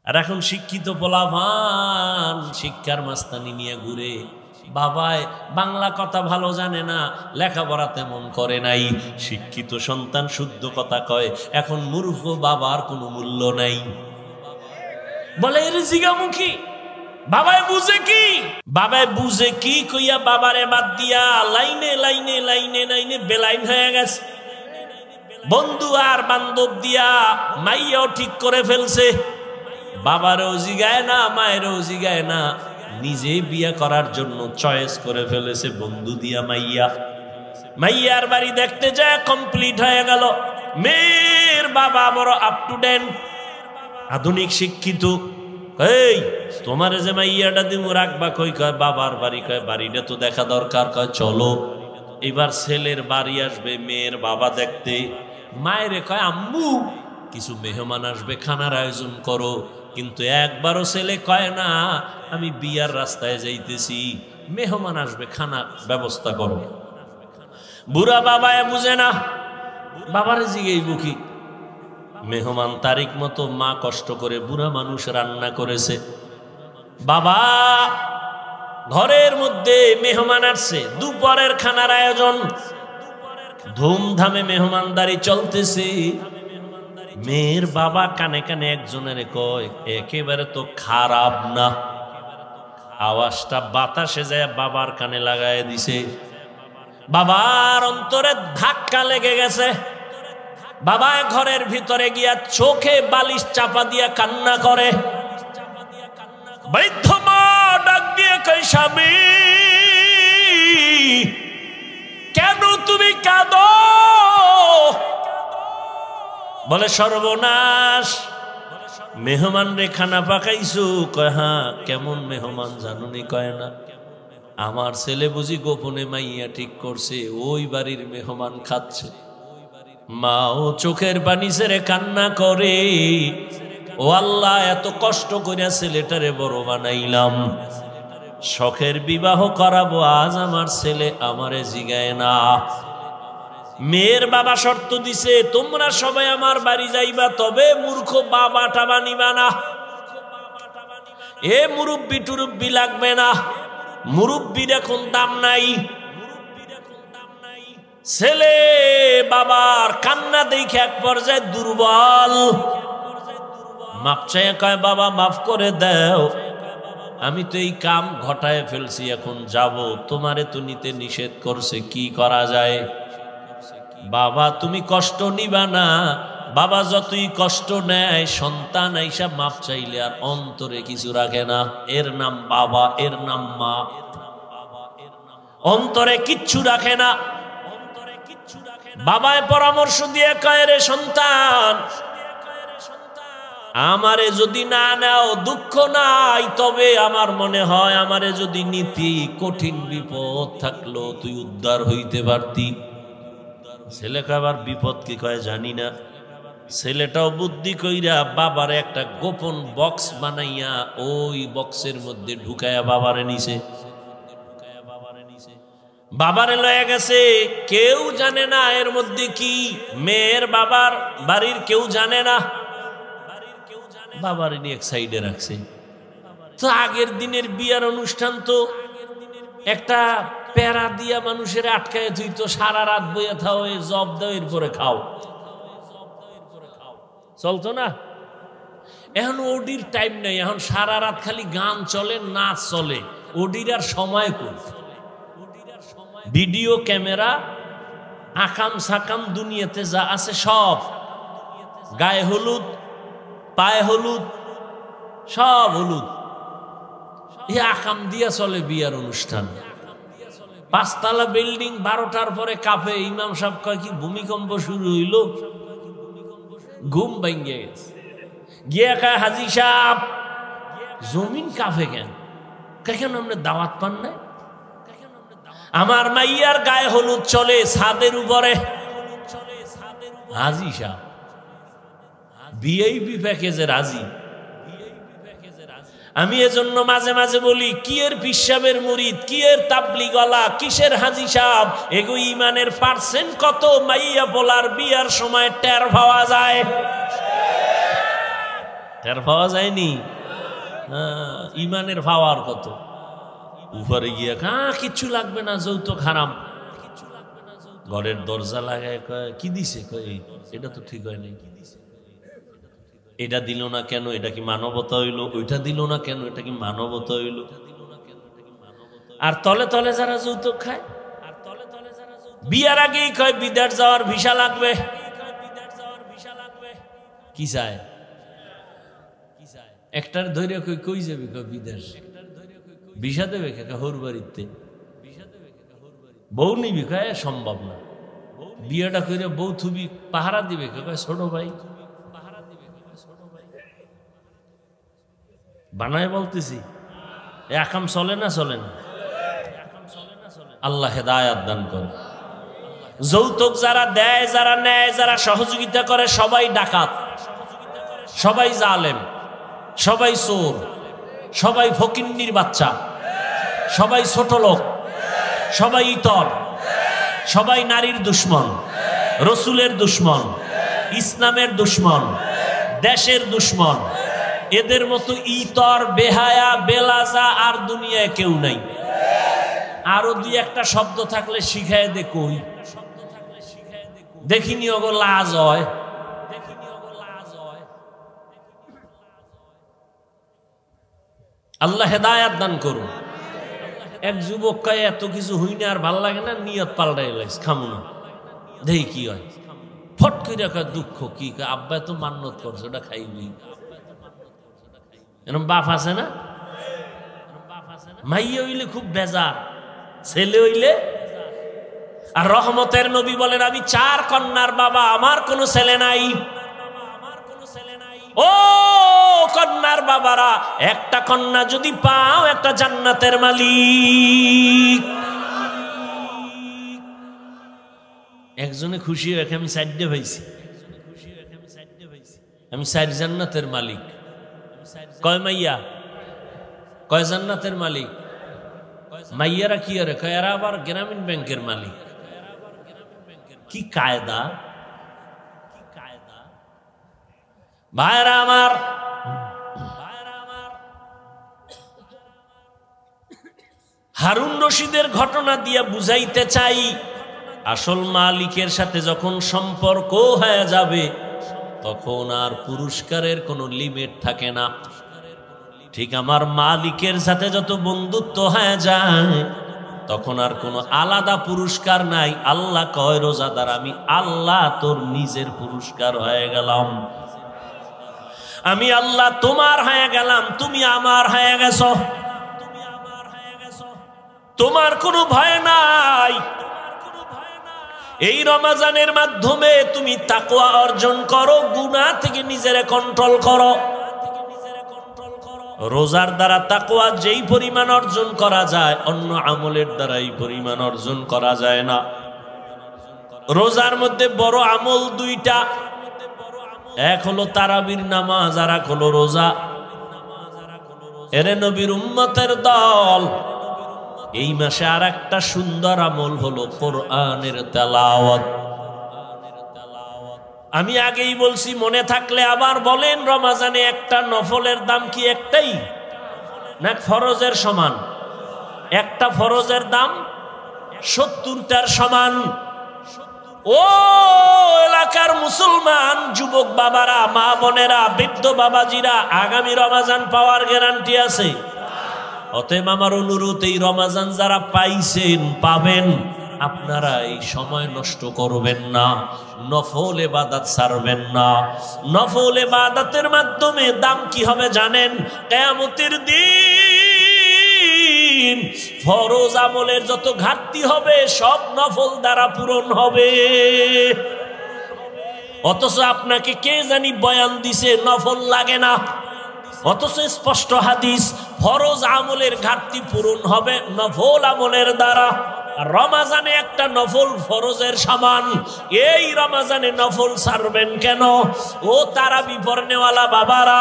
আর এখন শিক্ষিত পোলাপান শিক্ষার মাস্তানি নিয়ে ঘুরে, বাবায় বাংলা কথা ভালো জানে না, লেখাপড়া তেমন করে নাই, শিক্ষিত সন্তান শুদ্ধ কথা কয়, এখন মূর্খ বাবার কোনো মূল্য নাই। বলে এর জিগামুখী বাবায় বুঝে কি, বাবায় বুঝে কি কইয়া বাবারে বাদ দিয়া লাইনে লাইনে লাইনে লাইনে বেলাইন হয়ে গেছে। বন্ধু আর বান্ধব দিয়া মাইয়াও ঠিক করে ফেলছে, বাবারও জিগায় না মায়েরও জিগায় না, নিজে বিয়ে করার জন্য চয়েস করে ফেলেছে বন্ধু দিয়া মাইয়া। মাইয়ার বাড়ি দেখতে যায় কমপ্লিট হয়ে গেল, মেয়ের বাবা বড় আপ টু ডেট আধুনিক শিক্ষিত। এই তোমার যে মাইয়াটা দিমু রাখবা কই, কয় বাবার বাড়ি, কয় বাড়িটা তো দেখা দরকার, কয় চলো। এবার ছেলের বাড়ি আসবে মেয়ের বাবা দেখতে, মায়েরে কয় আম্মু কিছু মেহমান আসবে, খানার আয়োজন করো। কিন্তু একবারও ছেলে কয় না আমি বিয়ার রাস্তায় যাইতেছি, মেহমান আসবে, খানা ব্যবস্থা করো। বুড়া বাবায় বুঝে না, বাবারে জিগেইব কি, মেহমান তারিখ মতো মা কষ্ট করে বুড়া মানুষ রান্না করেছে, বাবা ঘরের মধ্যে মেহমান আসছে, দুপুরের খানার আয়োজন, ধুমধামে মেহমানদারি চলতেছে। মেয়ের বাবা কানে কানে একজনের কয় একেবারে তো খারাপ না, আওয়াজটা বাতাসে যায় বাবার কানে লাগায় দিছে। বাবার অন্তরে ধাক্কা লেগে গেছে, বাবা ঘরের ভিতরে গিয়া চোখে বালিশ চাপা দিয়া কান্না করে। বৃদ্ধ মা ডাক দিয়ে কই স্বামী কেন তুমি কাঁদো? বলে সর্বনাশ, মেহমান রে খানা পাকাইছো? কয় হ্যাঁ। কেমন মেহমান জানুনি? কয় না, আমার ছেলে বুঝি গোপনে মাইয়া ঠিক করছে, ওই বাড়ির মেহমান খাচ্ছে। মা ও চোখের পানি ছেড়ে কান্না করে, ও আল্লাহ এত কষ্ট করে ছেলেটারে বড় বানাইলাম, শখের বিবাহ করাবো, আজ আমার ছেলে আমারে জিগায় না। মেয়ের বাবা শর্ত দিছে তোমরা সবাই আমার বাড়ি যাইবা, তবে মূর্খ বাবা টাবা নিবা না, এ মুরব্বি টুরব্বি লাগবে না, মুরব্বির এখন দাম নাই। ছেলে বাবার কান্না দেখে এক পর্যায়ে দুর্বল, মাপ চায় কয় বাবা মাফ করে দাও, আমি তো এই কাম ঘটায় ফেলছি, এখন যাব, তোমারে তো নিতে নিষেধ করছে, কি করা যায়? বাবা তুমি কষ্ট নিবা না, বাবা যতই কষ্ট নেয় সন্তান আইসা মাপ চাইলে আর অন্তরে কিছু রাখে না, এর নাম বাবা, এর নাম মা, অন্তরে কিচ্ছু রাখে না। বাবায় পরামর্শ দিয়ে কয় রে সন্তান, আমারে যদি না নাও দুঃখ নাই, তবে আমার মনে হয় আমারে যদি নিতি কঠিন বিপদ থাকলো তুই উদ্ধার হইতে পারতি। ছেলেকে আবার বিপদ কি কয় জানি না, ছেলেটাও বুদ্ধি কইরা বাবার একটা গোপন বক্স বানাইয়া ওই বক্সের মধ্যে ঢুকাইয়া বাবারে নিছে, বাবারে লয়ে গেছে, কেউ জানে না এর মধ্যে কি, মেয়ের বাবার বাড়ির কেউ জানে না, বাবারে নিয়ে এক সাইডে রাখছে। তো আগের দিনের বিয়ার অনুষ্ঠান তো একটা প্যারা দিয়া মানুষের আটকায় তুই তো সারা রাত বইয়া থাও, জব দাও এরপরে খাও, চলতো না? এখন ওডির টাইম নাই, এখন সারা রাত খালি গান চলে, নাচ চলে, ওডির আর সময় কই? ভিডিও ক্যামেরা আকাম সাকাম দুনিয়াতে যা আছে সব, গায়ে হলুদ পায়ে হলুদ সব হলুদ, এই আকাম দিয়া চলে বিয়ার অনুষ্ঠান। 5 তলা বিল্ডিং 12টার পরে কাঁপে, ইমাম সাহেব কয় কি ভূমিকম্প শুরু হইল, ঘুম ভাঙ্গে গেছে, গিয়ে কয় হাজি সাহেব জমিন কাঁপে কেন? কেন আপনি দাওয়াত পান নাই? আমার মাইয়ার গায়ে হলুদ চলে ছাদের উপরে। হাজি সাহেব ভিআইপি প্যাকেজে রাজি। আমি এজন্য মাঝে মাঝে বলি, কি এর পিসাবের মুরিদ, কি এর তাবলিগওয়ালা, কিসের হাজি সাহেব, এগো ইমানের পার্সেন্ট কত মাইয়া বলার বিয়ার সময় টের পাওয়া যায়। টের পাওয়া যায়নি? ইমানের পাওয়ার কত উপরে গিয়ে কিচ্ছু লাগবে না, যৌতুক হারাম। ঘরের দরজা লাগায় কয় কি দিছে, কয় এটা তো ঠিক হয় নাই, এটা দিল না কেন, এটা কি মানবতা হইল? ওইটা দিল না কেন, এটা কি মানবতা হইল? আর তলে তলে যারা যৌতুক খায়, বিয়ার আগেই কয় বিদেশ যাওয়ার ভিসা লাগবে। কি চায়? একটার ধৈর্য কই যাবি, কয় বিদেশ। ভিসা দেবে হোর বাড়িতে, বউ নিবি, কয় সম্ভব না। বিয়েটা করে বউ থুবি পাহারা দিবে, কয় ছোট ভাই। বানায় বলতেছি, একাম চলে না, চলে না। আল্লাহ হেদায়াত দান করে। যৌতুক যারা দেয়, যারা নেয়, যারা সহযোগিতা করে, সবাই ডাকাত, সবাই জালেম, সবাই চোর, সবাই ফকিন্নির বাচ্চা, সবাই ছোট লোক, সবাই ইতর, সবাই নারীর দুশ্মন, রসুলের দুশ্মন, ইসলামের দুশ্মন, দেশের দুশ্মন। এদের মতো ইতর, বেহায়া, বেলাজা আর দুনিয়ায় কেউ নাই। আরো দুই একটা শব্দ থাকলে শিখায় দে, কই দেখিনি ওগো লাজ হয়। আল্লাহ হেদায়াত দান করুন। এক যুবক কয় এত কিছু হই না, আর ভাল লাগে না, নিয়ত পাল্টাই লাগছে, খামু না, দেখি কি হয়। ফট করে কয় দুঃখ কি, আব্বা তো মান্যত করছে, ওটা খাইবি। এরকম বাপ আছে না? মাইয়া হইলে খুব বেজার, ছেলে হইলে। আর রহমতের নবী বলেন, আমি 4 কন্যার বাবা, আমার কোনো ছেলে নাই। ও কন্যার বাবারা, একটা কন্যা যদি পাও, একটা জান্নাতের মালিক। একজনে খুশি হয়ে আমি 4টে পাইছি, আমি 4 জান্নাতের মালিক। কয় মাইয়া, কয় জান্নাতের মালিক? মাইয়ারা কি আরে কয়, এরা আবার গ্রামীণ ব্যাংকের মালিক। কি কায়দা! ভাইরা আমার, হারুন রশিদের ঘটনা দিয়ে বুঝাইতে চাই, আসল মালিকের সাথে যখন সম্পর্ক হয়ে যাবে, তখন আর পুরস্কারের কোনো লিমিট থাকে না। ঠিক আমার মালিকের সাথে যত বন্ধুত্ব হয়ে যায়, তখন আর কোনো আলাদা পুরস্কার নাই। আল্লাহ কয় রোজাদার, আমি আল্লাহ তোর নিজের পুরস্কার হয়ে গেলাম। আমি আল্লাহ তোমার হয়ে গেলাম, তুমি আমার হয়ে গেছো। তোমার কোনো ভয় নাই। এই রমজানের মাধ্যমে তুমি তাকওয়া অর্জন করো, গুনাহ থেকে নিজেরে কন্ট্রোল করো। রোজার দ্বারা তাকওয়া যেই পরিমাণ অর্জন করা যায়, অন্য আমলের দ্বারা এই পরিমাণ অর্জন করা যায় না। রোজার মধ্যে বড় আমল 2টা, এক হলো তারাবির নামাজ, আর এক হলো রোজা। এরে নবীর উম্মতের দল, এই মাসে আর একটা সুন্দর আমল হলো কোরআনের তেলাওয়াত। আমি আগেই বলছি, মনে থাকলে আবার বলেন, রমজানে একটা নফলের দাম কি একটাই না ফরজের সমান? একটা ফরজের দাম 70টার সমান। ও এলাকার মুসলমান যুবক বাবারা, মা বোনেরা, বৃদ্ধ বাবাজিরা, আগামী রমজান পাওয়ার গ্যারান্টি আছে। অতএব আমার অনুরোধ, এই রমজান যারা পাইছেন, পাবেন, আপনারা এই সময় নষ্ট করবেন না, নফল ইবাদত ছাড়বেন না। নফল ইবাদতের মাধ্যমে দাম কি হবে জানেন? কিয়ামতের দিন ফরজ আমলের যত ঘাটতি হবে, সব নফল দ্বারা পূরণ হবে। অথচ আপনাকে কে জানি বয়ান দিছে নফল লাগে না, অথচ স্পষ্ট হাদিস, ফরজ আমলের ঘাটতি পূরণ হবে নফল আমলের দ্বারা। রমজানে একটা নফল ফরজের সমান। এই রমজানে নফল ছাড়বেন কেন? ও তারাবি পড়নেওয়ালা বাবারা,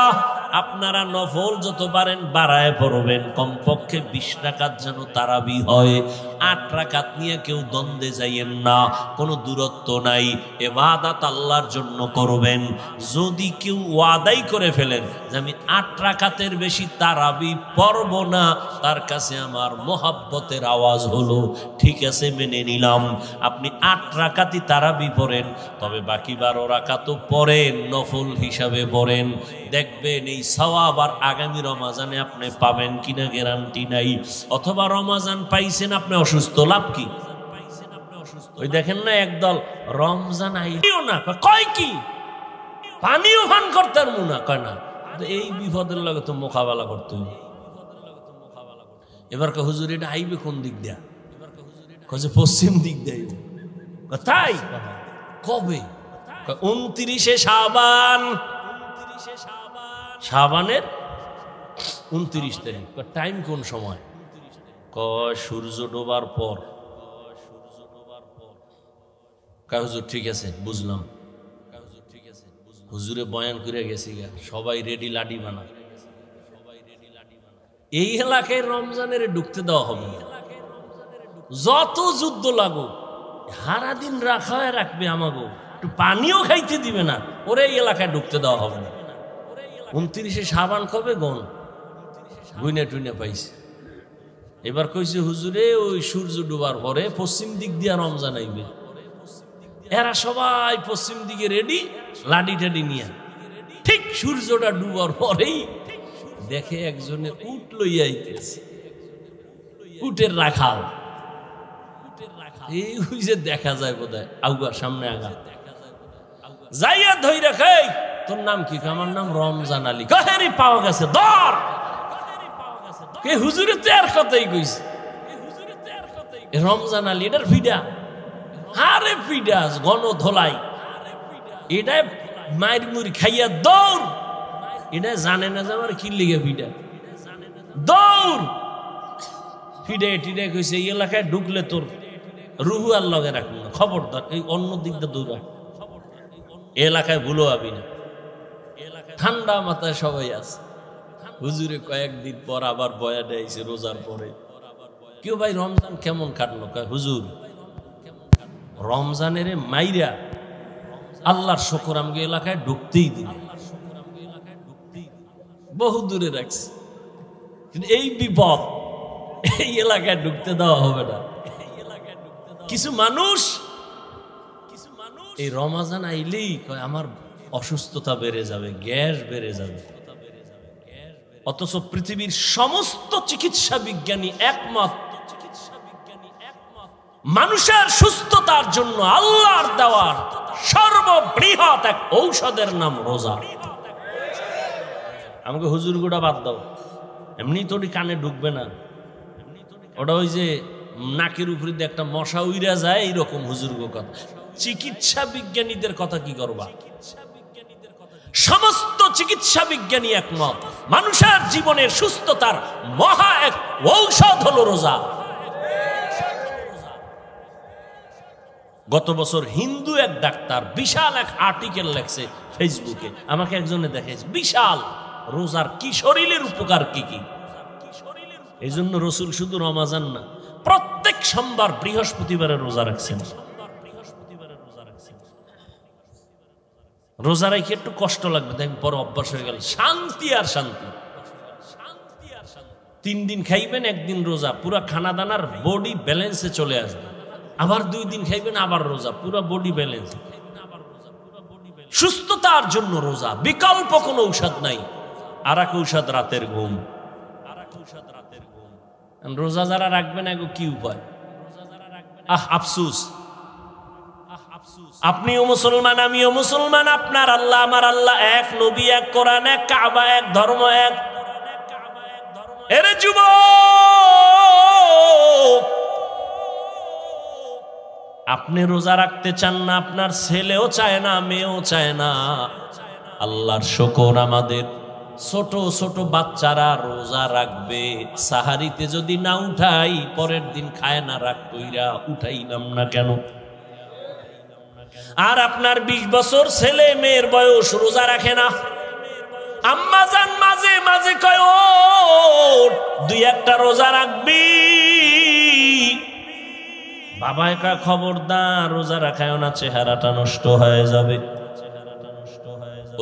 আপনারা নফল যত পারেন বাড়ায় পড়বেন, কমপক্ষে 20 রাকাত যেন তারাবি হয়। 8 রাকাত নিয়ে কেউ দ্বন্দ্বে যাইয়েন না, কোনো দূরত্ব নাই, ইবাদত আল্লাহর জন্য করবেন। যদি কেউ ওয়াদাই করে ফেলেন যে আমি 8 রাকাতের বেশি তারাবি পড়ব না, তার কাছে আমার মোহাব্বতের আওয়াজ হলো ঠিক আছে, মেনে নিলাম। আপনি 8 রাকাতই তারাবি পড়েন, তবে বাকি 12 রাকাতও পড়েন, নফল হিসাবে পড়েন। দেখবেন এই সওয়াব আর আগামী রমাজানে আপনি পাবেন কিনা গ্যারান্টি নাই। অথবা রমাজান পাইছেন, আপনি অসুস্থ, লাভ কি? ওই দেখেন না একদল রমজান আইও না, কয় কি পানিও পান করতে পারবো না, কয় না। এই বিপদের লগে তো মোকাবেলা করতে হবে। এবার হুজুর এটা আইবে কোন দিক দিয়া? পশ্চিম দিক দিয়ে। তাই কবে? 29 শাবান, শাবানের 29 তারিখ। টাইম কোন সময়? কয় সূর্য ডোবার পর। হুজুর ঠিক আছে, বুঝলাম। হুজুরে বয়ান করে গেছি গা, সবাই রেডি, লাডি বানা। এই এলাকায় রমজানের ঢুকতে দেওয়া হবে না। যত যুদ্ধ লাগুক, সারা দিন রাখা রাখবে, আমাগো একটু পানিও খাইতে দিবে না, ওরে এই এলাকায় ঢুকতে দেওয়া হবে না। 29 শাবান কবে গন গুইনা টুইনা পাইছে। এবার কইছে হুজুরে ওই সূর্য ডুবার পরে পশ্চিম দিক দিয়া রমজান আইবে। এরা সবাই পশ্চিম দিকে রেডি, লাডি টাডি নিয়ে। ঠিক সূর্যটা ডুবার পরেই দেখে একজনে উট লইয়া আইতেছে, উটের রাখাল। এই যে দেখা যায় বোধহয় আউগা, সামনে আগা যাইয়া ধইরা, খাই তোর নাম কি? আমার নাম রমজান আলী। কাহেরি পাওয়া গেছে, ধর। কে? হুজুরে তো আর কথাই কইছে, রমজান আলী এটার ফিডা। আরে ফিডা গণ ধলাই, এটা মায়ের মুড়ি খাইয়া দৌড়। এটা জানে না যে আমার কি লিগে ফিডা, দৌড়। ফিডে টিডে কইছে এই এলাকায় ঢুকলে তোর রুহু আর লগে রাখবো না, খবরদার এই অন্য দিকটা দৌড়া, এলাকায় ভুলো আবি না। ঠান্ডা মাথায় সবাই আছে। হুজুরে কয়েকদিন পর আবার বয়া দেয়ছে রোজার পরে। কেউ ভাই রমজান কেমন কাটলো? কয় হুজুর রমজানের মাইরা আল্লাহর শুকর আমাকে এলাকায় ঢুকতেই দিন, বহু দূরে রাখছে। কিন্তু এই বিপদ, এই এলাকায় ঢুকতে দেওয়া হবে না। কিছু মানুষ এই রমজান আইলেই কয় আমার অসুস্থতা বেড়ে যাবে, গ্যাস বেড়ে যাবে। অথচ পৃথিবীর সমস্ত চিকিৎসা বিজ্ঞানী একমত, মানুষের সুস্থতার জন্য আল্লাহর দেওয়ার সর্ববৃহৎ এক ঔষধের নাম রোজা। আমাকে হুজুর গুড়া বাদ দাও, এমনি তোর কানে ঢুকবে না। ওটা ওই যে নাকের উপরে দিয়ে একটা মশা উইরা যায়, এইরকম হুজুর গো কথা। চিকিৎসা বিজ্ঞানীদের কথা কি করবা? সমস্ত চিকিৎসা বিজ্ঞানী একমত, মানুষের জীবনের সুস্থতার মহা এক ঔষধ হলো রোজা। গত বছর হিন্দু এক ডাক্তার বিশাল এক আর্টিকেল লেখছে ফেসবুকে, আমাকে একজনে দেখাইছে, বিশাল রোজার কি শরীরের উপকার কি কি। এই জন্য রসুল শুধু রমাজান না, প্রত্যেক সোমবার বৃহস্পতিবারে রোজা রাখছেন। রোজা রাখি একটু কষ্ট লাগবে, দেখেন পরে অভ্যাস হয়ে গেল, শান্তি আর শান্তি। 3 দিন খাইবেন, 1 দিন রোজা, পুরা খানা দানার বডি ব্যালেন্সে চলে আসবে। আবার 2 দিন খাইবেন, আবার রোজা, পুরা বডি ব্যালেন্স। সুস্থতার জন্য রোজা, বিকল্প কোনো ঔষধ নাই। আর এক ঔষধ রাতের ঘুম। রোজা যারা রাখবেন এগো কি উপায়? আফসুস, আপনিও মুসলমান, আমিও মুসলমান, আপনার আল্লাহ আমার আল্লাহ এক, নবী এক, কোরআন এক, কাবা এক, ধর্ম এক। এরে যুবক, আপনি রোজা রাখতে চান না, আপনার ছেলেও চায় না, মেয়েও চায় না। আল্লাহর শুকর, আমাদের ছোট ছোট বাচ্চারা রোজা রাখবে। সাহারিতে যদি না উঠাই, পরের দিন খায় না, রাগ কইরা উঠাইলাম না কেন? আর আপনার 20 বছর ছেলে মেয়ের বয়স রোজা রাখে না, আম্মাজান মাঝে মাঝে কয় ও দুই একটা রোজা রাখবি। বাবায় কয় খবরদার রোজা রাখায়ও না, চেহারাটা নষ্ট হয়ে যাবে।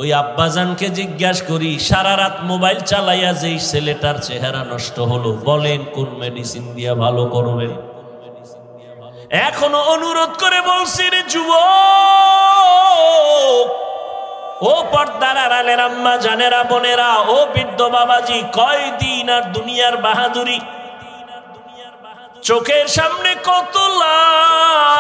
ওই আব্বাজানকে জিজ্ঞাসা করি, সারা রাত মোবাইল চালাইয়া যেই ছেলেটার চেহারা নষ্ট হলো, বলেন কোন মেডিসিন দিয়া ভালো করবে? এখনো অনুরোধ করে বলছি রে যুবক, ও পর্দার আড়ালের আম্মা জানেরা বোনেরা, ও বৃদ্ধ বাবাজি, কয়দিন আর দুনিয়ার বাহাদুরি? চোখের সামনে কত লাশ।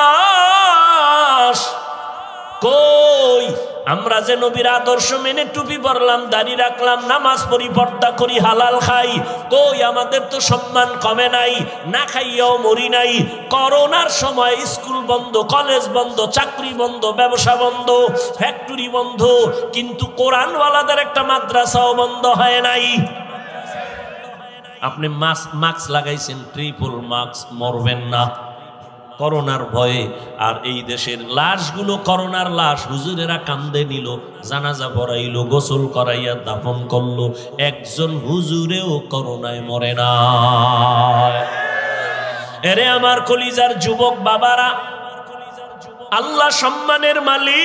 কই আমরা যে নবীর আদর্শ মেনে টুপি পরলাম, দাড়ি রাখলাম, নামাজ পড়ি, পর্দা করি, হালাল খাই, কই আমাদের তো সম্মান কমে নাই, না খাইয়াও মরি নাই। করোনার সময় স্কুল বন্ধ, কলেজ বন্ধ, চাকরি বন্ধ, ব্যবসা বন্ধ, ফ্যাক্টরি বন্ধ, কিন্তু কোরআনওয়ালাদের একটা মাদ্রাসাও বন্ধ হয় নাই। আপনি মাস্ক লাগাইছেন, ট্রিপল মাস্ক, মরবেন না করোনার ভয়ে। আর এই দেশের লাশগুলো করোনার লাশ, হুজুরেরা কান্দে নিল, জানাজা পড়াইলো, গোসল করাইয়া দাফন করলো, একজন হুজুরেও করোনায় মরে না। এরে আমার কলিজার যুবক বাবারা, আল্লাহ সম্মানের মালিক,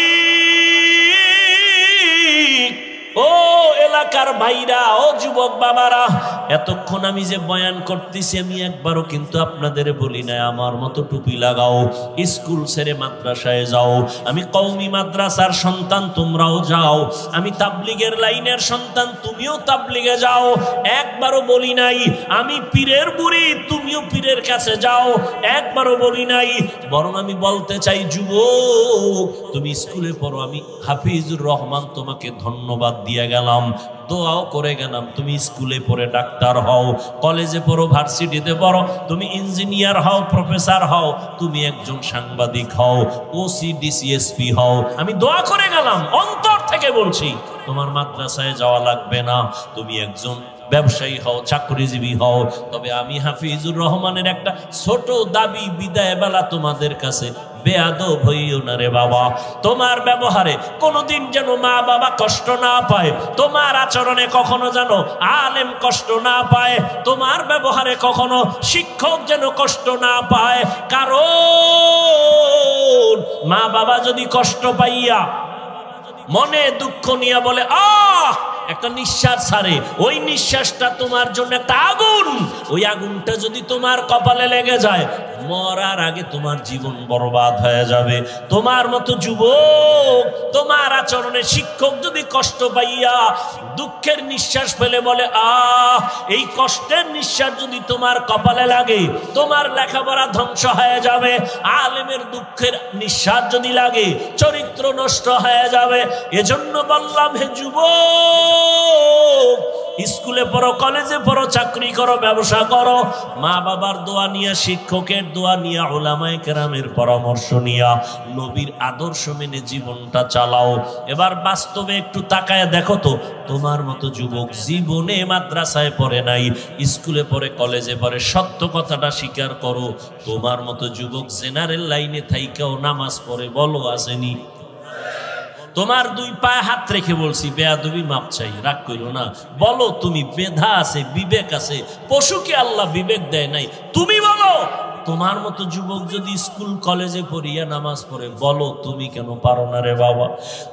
ও এলাকার ভাইরা, ও যুবক বাবারা, এতক্ষণ আমি যে বয়ান করতেছি আমি একবারও কিন্তু আপনাদের বলি না আমার মতো টুপি লাগাও, স্কুল ছেড়ে মাদ্রাসায় যাও। আমি কওমি মাদ্রাসার সন্তান, তোমরাও যাও। আমি তাবলিগের লাইনের সন্তান, তুমিও তাবলিগে যাও। একবারও বলি নাই আমি পীরের বুড়ি, তুমিও পীরের কাছে যাও, একবারও বলি নাই। বরং আমি বলতে চাই যুবক, তুমি স্কুলে পড়ো, আমি হাফিজুর রহমান তোমাকে ধন্যবাদ দিয়ে গেলাম, দোয়াও করে গেলাম। তুমি স্কুলে পড়ে ডাক্তার হও, কলেজে পড়ো, ভার্সিটিতে পড়ো, তুমি ইঞ্জিনিয়ার হও, প্রফেসর হও, তুমি একজন সাংবাদিক হও, ওসি ডিসিএসপি হও, আমি দোয়া করে গেলাম, অন্তর থেকে বলছি। তোমার মাদ্রাসায় যাওয়া লাগবে না, তুমি একজন ব্যবসায়ী হও, চাকরিজীবী হও। তবে আমি হাফিজুর রহমানের একটা ছোট দাবি, বিদায় বেলা তোমাদের কাছে, বেয়াদব হইও না রে বাবা। তোমার ব্যবহারে কোনোদিন যেন মা বাবা কষ্ট না পায়, তোমার আচরণে কখনো যেন আলেম কষ্ট না পায়, তোমার ব্যবহারে কখনো শিক্ষক যেন কষ্ট না পায়। কারণ মা বাবা যদি কষ্ট পাইয়া মনে দুঃখ নিয়ে বলে আহ, একটা নিঃশ্বাস ছাড়ে, ওই নিঃশ্বাসটা তোমার জন্য একটা আগুন। ওই আগুনটা যদি তোমার কপালে লেগে যায়, মরার আগে তোমার জীবন বরবাদ হয়ে যাবে। তোমার মতো যুবক, তোমার আচরণে শিক্ষক যদি কষ্ট পাইয়া দুঃখের নিঃশ্বাস ফেলে বলে আহ, এই কষ্টের নিঃশ্বাস যদি তোমার কপালে লাগে, তোমার লেখাপড়া ধ্বংস হয়ে যাবে। আলেমের দুঃখের নিঃশ্বাস যদি লাগে, চরিত্র নষ্ট হয়ে যাবে। এজন্য বললাম হে যুবক, স্কুলে পড়ো, কলেজে পড়ো, চাকরি করো, ব্যবসা করো, মা বাবার দোয়া নিয়া, শিক্ষকের দোয়া নিয়া, উলামায়ে কেরামের পরামর্শ নিয়া, নবীর আদর্শ মেনে জীবনটা চালাও। এবার বাস্তবে একটু তাকায় দেখো তো, তোমার মতো যুবক জীবনে মাদ্রাসায় পড়ে নাই, স্কুলে পড়ে, কলেজে পড়ে, সত্য কথাটা স্বীকার করো। তোমার মতো যুবক জেনারেল লাইনে থাইকাও নামাজ পড়ে, বলো আসেনি? তোমার দুই পায়ে হাত রেখে বলছি, বেয়াদবি মাপ চাই, রাগ করো না। বলো তুমি, মেধা আছে, বিবেক আছে, পশুকে আল্লাহ বিবেক দেয় নাই, তুমি বলো। তোমার মতো যুবক যদি স্কুল কলেজে পড়িয়া নামাজ পড়ে, বলো তুমি কেন পারো না রে বাবা?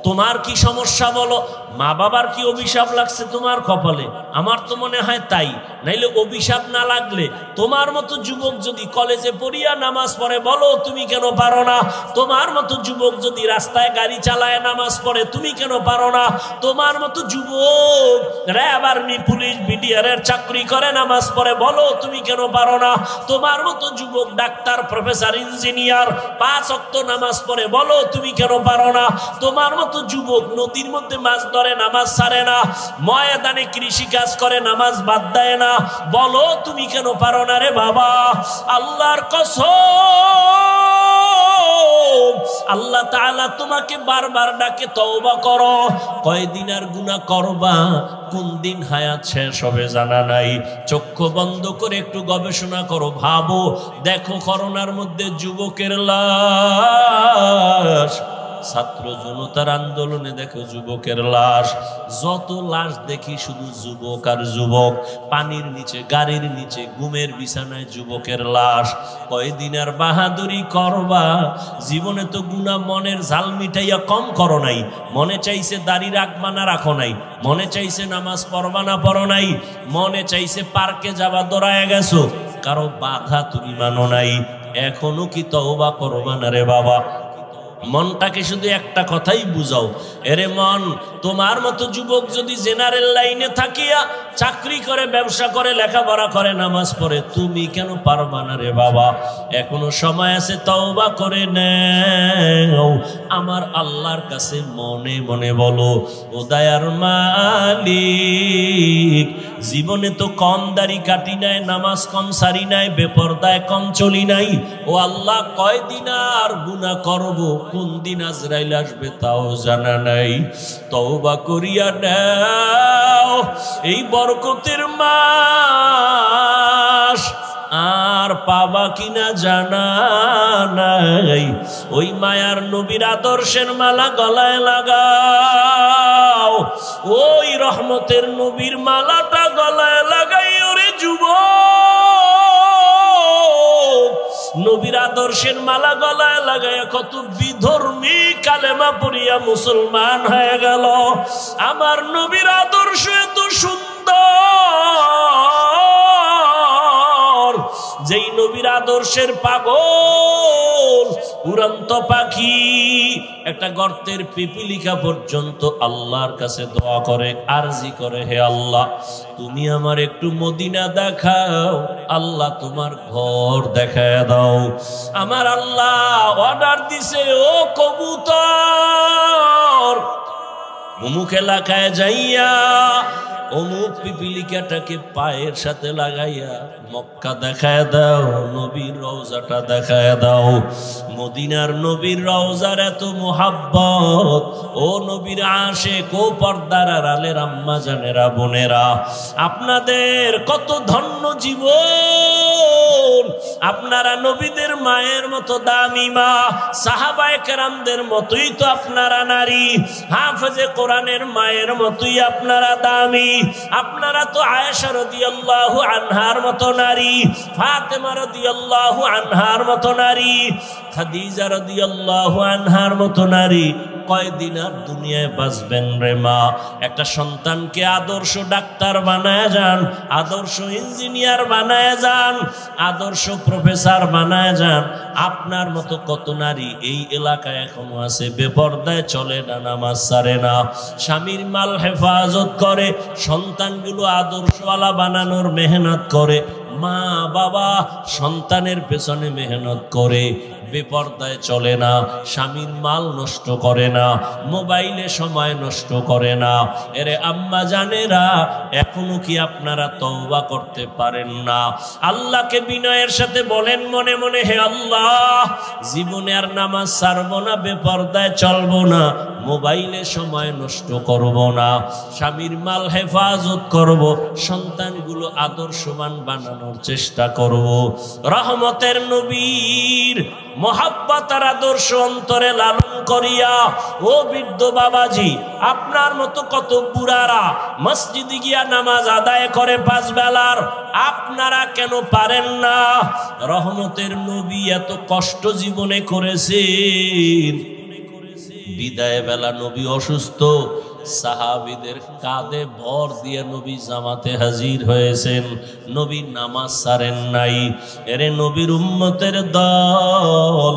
তোমার কি সমস্যা বলো? মা বাবার কি অভিশাপ লাগছে তোমার কপালে? আমার তো মনে হয় তাই, নাইলে অভিশাপ না লাগলে তোমার মতো যুবক যদি কলেজে পড়িয়া নামাজ পড়ে, বলো তুমি কেন পারো না? তোমার মতো যুবক যদি রাস্তায় গাড়ি চালায় নামাজ পড়ে, তুমি কেন পারো না? তোমার মতো যুবক র্যাব, আর্মি, পুলিশ, বিডিআরের চাকরি করে নামাজ পড়ে, বলো তুমি কেন পারো না? তোমার মতো যুবক ডাক্তার, প্রফেসর, ইঞ্জিনিয়ার 5 ওয়াক্ত নামাজ পড়ে, বলো তুমি কেন পারো না? তোমার মতো যুবক নদীর মধ্যে মাছ ধরে, নামাজ ছাড়ে না, ময়দানে কৃষি কাজ করে, নামাজ বাদ দেয় না, বলো তুমি কেন পারো না রে বাবা? আল্লাহর কসম, আল্লাহ তাআলা তোমাকে বারবার ডাকে, তওবা করো। কয়দিন আর গুনাহ করবা, কোন দিন হায়াত শেষ হবে জানা নাই। চক্ষু বন্ধ করে একটু গবেষণা করো, ভাবো, দেখো করোনার মধ্যে যুবকের লাশ ছাত্র জনতার আন্দোলনে দেখো যুবকের লাশ, যত লাশ দেখি শুধু যুবক আর যুবক, পানির নিচে, গাড়ির নিচে, ঘুমের বিছানায় যুবকের লাশ। কয়দিন আর বাহাদুরি করবা? জীবনে তো গুনাহ মনের ঝাল মিটাইয়া কম করো নাই, মনে চাইছে দাড়ি রাখবা না রাখো নাই, মনে চাইছে নামাজ পড়বা না পড়ো নাই, মনে চাইছে পার্কে যাবা দৌড়ায় গেছো, কারো বাধা তুমি মানো নাই, এখনো কি তওবা করবা না রে বাবা? মনটাকে শুধু একটা কথাই বুঝাও, এরে মন, তোমার মতো যুবক যদি জেনারেল লাইনে থাকিয়া চাকরি করে, ব্যবসা করে, লেখাপড়া করে, নামাজ পড়ে, তুমি কেন পারবা না রে বাবা? এখনো সময় আছে, তওবা করে নাও। আমার আল্লাহর কাছে মনে মনে বলো, ও দয়ার মালিক, জীবনে তো কম দাড়ি কাটি নাই, নামাজ কম সারি নাই, বেপরদায় কম চলি নাই। ও আল্লাহ, কয়দিন আর গুনাহ করব, কোন দিন আজরাইল আসবে তাও জানা নাই। তওবা করিয়া নাও, এই বরকতের মাস আর পাবা কিনা জানা নাই। ওই মায়ার নবীর আদর্শের মালা গলায় লাগাও, ওই রহমতের নবীর মালাটা গলায় লাগাই। ওরে যুবক, নবীর আদর্শের মালা গলায় লাগাইয়া কত বিধর্মী কালেমা পড়িয়া মুসলমান হয়ে গেল। আমার নবীর আদর্শ এত সুন্দর, যেই নবীর আদর্শের পাগল উড়ন্ত পাখি একটা গর্তের পিপিলিকা পর্যন্ত আল্লাহর কাছে দোয়া করে, আরজি করে, হে আল্লাহ, তুমি আমার একটু মদিনা দেখাও, আল্লাহ তোমার ঘর দেখায় দাও। আমার আল্লাহ অর্ডার দিছে, ও কবুতর, অমুক এলাকায় যাইয়া অমুক পিপিলিকাটাকে পায়ের সাথে লাগাইয়া মক্কা দেখায় দাও, নবীর রওজাটা দেখায় দাও। মদিনার নবীর রওজার এত মোহাব্বত, ও নবীর আশিক, ও পর্দার আড়ালের আম্মা জানেরা, বোনেরা, আপনাদের কত ধন্য জীবন। আপনারা নবীদের মায়ের মতো দামি মা, সাহাবায়ে কেরামদের মতোই তো আপনারা নারী, হাফেজে কোরআনের মায়ের মতোই আপনারা দামি। আপনারা তো আয়েশা রাদিয়াল্লাহু আনহার মতো নারী, ফাতেমা রাদিয়াল্লাহু আনহার মতো নারী, খাদিজা রাদিয়াল্লাহু আনহার মতো নারী। কয়দিন আর দুনিয়ায় বাঁচবেন রে মা? একটা সন্তানকে আদর্শ ডাক্তার বানায় যান, আদর্শ ইঞ্জিনিয়ার বানায় যান, আদর্শ প্রফেসর বানায় যান। আপনার মতো কত নারী এই এলাকায় এখনো আছে, বেপরদায় চলে না, নামাজ ছাড়ে না, স্বামীর মাল হেফাজত করে, সন্তানগুলো আদর্শওয়ালা বানানোর মেহনত করে, মা বাবা সন্তানের পেছনে মেহনত করে, বেপরদায় চলে না, স্বামীর মাল নষ্ট করে না, মোবাইলে সময় নষ্ট করে না। এরে আম্মা জানেরা, এখনো কি আপনারা তওবা করতে পারেন না? আল্লাহকে বিনয়ের সাথে বলেন মনে মনে, হে আল্লাহ, জীবনে আর নামাজ ছাড়বো না, বেপরদায় চলবো না, মোবাইলে সময় নষ্ট করব না, স্বামীর মাল হেফাজত করব, সন্তানগুলো আদর্শবান বানানোর চেষ্টা করব। রহমতের নবীর মোহাব্বত আর আদর্শ অন্তরে লালন করিয়া, ও বৃদ্ধ বাবাজি, আপনার মতো কত বুড়ারা মসজিদে গিয়া নামাজ আদায় করে 5 বেলার, আপনারা কেন পারেন না? রহমতের নবী এত কষ্ট জীবনে করেছেন, বিদায় বেলা নবী অসুস্থ, সাহাবীদের কাঁধে ভর দিয়ে নবী জামাতে হাজির হয়েছেন, নবী নামাজ ছাড়েন নাই। এরে নবীর উম্মতের দল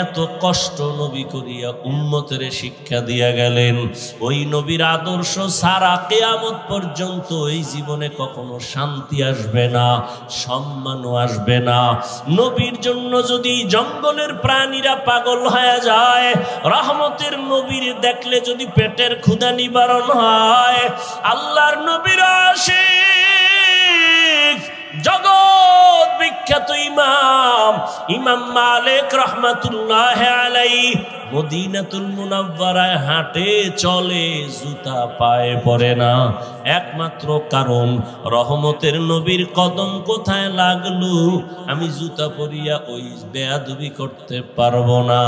এত কষ্ট নবী করিয়া উম্মতের শিক্ষা দিয়া গেলেন। ওই নবীর আদর্শ সারা কিয়ামত পর্যন্ত এই জীবনে কখনো শান্তি আসবে না, সম্মানও আসবে না। নবীর জন্য যদি জঙ্গলের প্রাণীরা পাগল হয়ে যায়, রহমতের নবীর দেখলে যদি পেটের ক্ষুধা নিবারণ হয়, আল্লাহর নবীর আশিক, জগৎ বিখ্যাত ইমাম ইমাম মালিক রাহমাতুল্লাহ আলাইহি মদিনাতুল মুনাওয়ারায় হাঁটে চলে, জুতা পায়ে পড়ে না। একমাত্র কারণ রহমতের নবীর কদম কোথায় লাগলো, আমি জুতা পরিয়া ওই বেয়াদবি করতে পারবো না।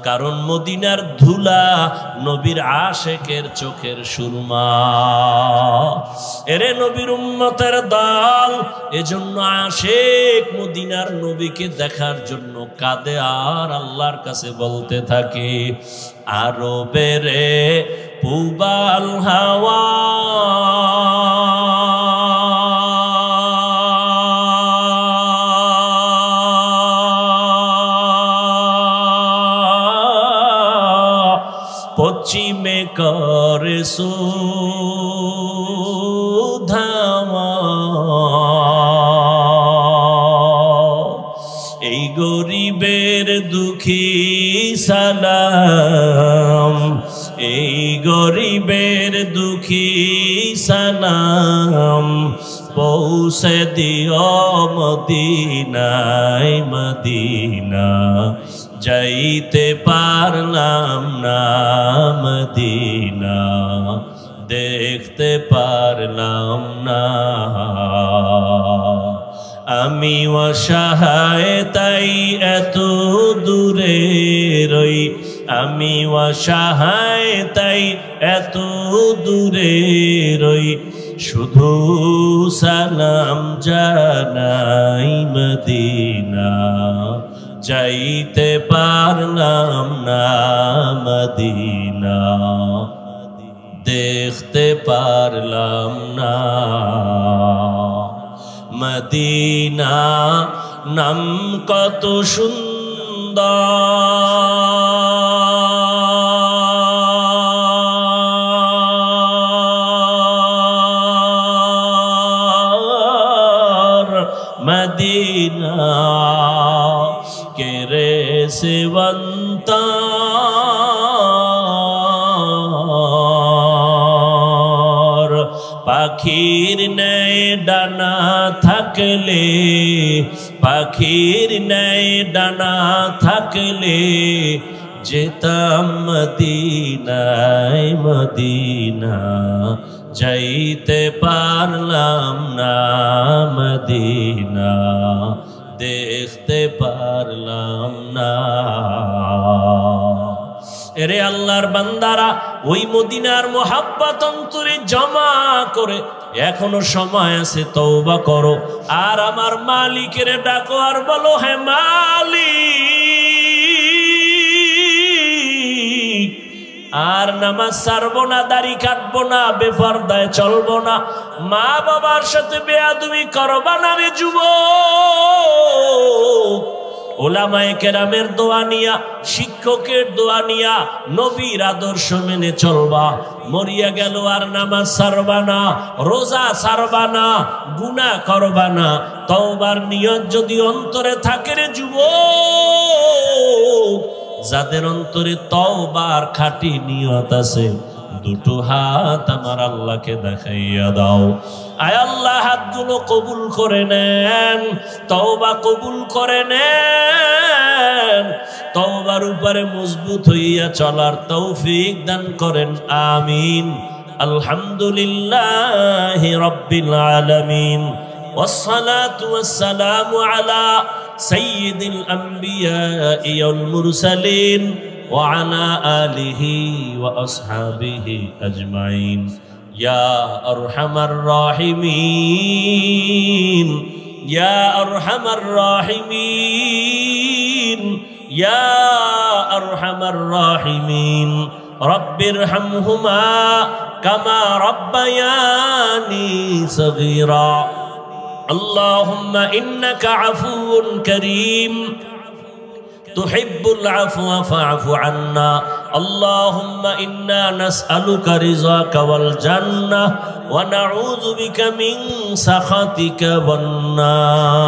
কারণ মদিনার ধুলা নবীর আশেকের চোখের সুরমা। এরে নবীর উম্মতের দল, এজন্য আশেক মদিনার নবীকে দেখার জন্য কাঁদে আর আল্লাহর কাছে বলতে থাকে, আরো বেরে পুবাল হাওয়া পশ্চিমে করে সুধামা, এই গরিবের দুঃখী সালাম, এই গরিবের দুঃখী সালাম, পৌঁছে দিও মদিনায় মদিনা, যাইতে পারলাম না মদিনা, দেখতে পারলাম না। আমি অসহায় তাই এত দূরে রই, আমি অসহায় তাই এত দূরে রই, শুধু সালাম জানাই মদিনা, যাইতে পারলাম না মদিনা, দেখতে পারলাম না মদিনা। নাম কত সুন্দর মদিনা, কেরে সেবন্তা পাখির ন্যায় ডানা থাকলে, পাখির ন্যায় ডানা থাকলে, যেতাম মদিনায় মদিনা, যাইতে পারলাম না মদিনা, দেখতে পারলাম না। এরে আল্লাহর বান্দারা, ওই মদিনার মোহাব্বত অন্তরে জমা করে এখনো সময় আছে, তওবা করো আর আমার মালিকের ডাকো আর বলো, হে মালিক, আর নামাজ ছাড়বো না, দাড়ি কাটবো না, বেপরদায় চলবো না, মা বাবার সাথে বেয়াদবি করবা না রে যুবক। ওলামায়ে কেরামের দোয়া নিয়া, শিক্ষকের দোয়া নিয়া নবীর আদর্শ মেনে চলবা। মরিয়া গেল আর নামাজ ছাড়বা না, রোজা ছাড়বা না, গুনাহ করবা না। তওবার নিয়ত যদি অন্তরে থাকে রে যুবক, যাদের অন্তরে তওবার খাঁটি নিয়ত আছে, দুটো হাত আমার আল্লাহকে দেখাইয়া দাও। আয় আল্লাহ, হাতগুলো কবুল করে নেন, তওবা কবুল করে নেন, তওবার উপরে মজবুত হইয়া চলার তৌফিক দান করেন, আমিন। আলহামদুলিল্লাহি রাব্বিল আলামিন, ওয়াসসালাতু ওয়াসসালামু আলা সাইয়্যিদিল আমবিয়াই ওয়াল মুরসালিন وعلى آله وأصحابه أجمعين يا أرحم الراحمين يا أرحم الراحمين يا أرحم الراحمين رب ارحمهما كما ربياني صغيرا اللهم إنك عفو كريم تحب العفو فاعف عنا اللهم إنا نسألك رضاك والجنة ونعوذ بك من سخطك والنار